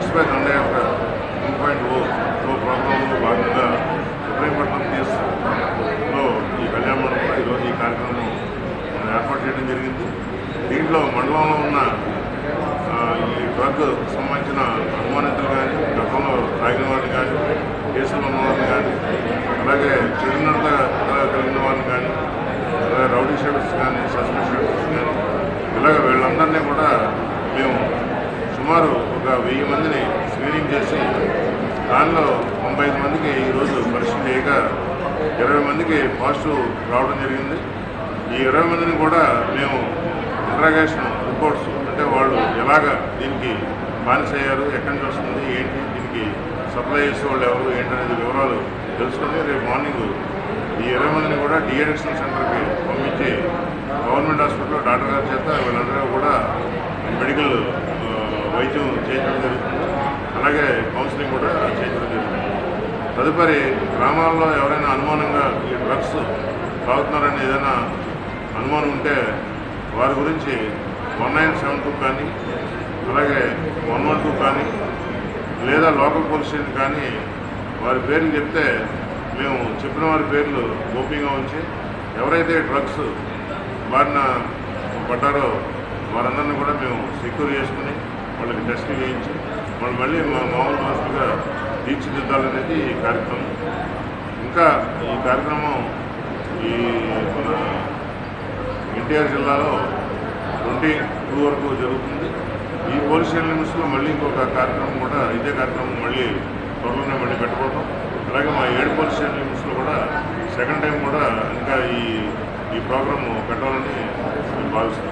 Express దండయాత్ర 2.0 ప్రోగ్రాంలో భాగంగా ఇబ్రహీంపట్నం తీర్స్లో ఈ కళ్యాణ మండపంలో ఈరోజు ఈ కార్యక్రమం ఏర్పాటు చేయడం జరిగింది. దీంట్లో మండలంలో ఉన్న ఈ డ్రగ్ సంబంధించిన అనుమానితులు కానీ, గతంలో తాగిన వారిని కానీ, కేసులు ఉన్న వారిని కానీ, అలాగే చిరునత కలిగిన వారిని కానీ, అలాగే రౌడీ షీటర్స్ కానీ, సస్పెండ్ షీటర్స్ కానీ, ఇలాగ వీళ్ళందరినీ కూడా మేము సుమారు ఒక 1000 మందిని స్క్రీనింగ్ చేసి దానిలో 95 మందికి ఈరోజు పరీక్ష చేయగా 20 మందికి పాజిటివ్ రావడం జరిగింది. ఈ 20 మందిని కూడా మేము ఇంట్రాగేషన్ రిపోర్ట్స్ అంటే వాళ్ళు ఎలాగ దీనికి బానిస అయ్యారు, ఎక్కడి నుంచి వస్తుంది, ఏంటి, దీనికి సప్లై చేసే వాళ్ళు ఎవరు ఏంటనేది వివరాలు తెలుసుకొని రేపు మార్నింగ్ ఈ 20 మందిని కూడా డిఅడిక్షన్ సెంటర్కి పంపించి గవర్నమెంట్ హాస్పిటల్లో డాక్టర్ గారి చేత వీళ్ళందరూ కూడా మెడికల్ వైద్యం చేయించడం జరుగుతుంది. అలాగే కౌన్సిలింగ్ కూడా చేయించడం జరుగుతుంది. తదుపరి గ్రామాల్లో ఎవరైనా అనుమానంగా ఈ డ్రగ్స్ తాగుతున్నారని ఏదైనా అనుమానం ఉంటే వారి గురించి 1972 కానీ, అలాగే 112 కానీ, లేదా లోకల్ పోలీస్ స్టేషన్ కానీ వారి పేర్లు చెప్తే మేము చెప్పిన వారి పేర్లు గోప్యంగా ఉంచి ఎవరైతే డ్రగ్స్ బారిన పడ్డారో వారందరినీ కూడా మేము సెక్యూర్ చేసుకుని వాళ్ళకి టెస్టులు చేయించి వాళ్ళు మళ్ళీ మామూలు మనుషులుగా తీర్చిదిద్దాలనేది ఈ కార్యక్రమం. ఇంకా ఈ కార్యక్రమం ఈ మన ఎన్టీఆర్ జిల్లాలో 22 వరకు జరుగుతుంది. ఈ పోలీస్ స్టేషన్ లిమిట్స్లో మళ్ళీ ఇంకొక కార్యక్రమం కూడా ఇదే కార్యక్రమం మళ్ళీ త్వరలోనే మళ్ళీ పెట్టుకోవడం, అలాగే మా 7 పోలీస్ స్టేషన్ లిమిట్స్లో కూడా సెకండ్ టైం కూడా ఇంకా ఈ ప్రోగ్రాం పెట్టాలని భావిస్తున్నాం.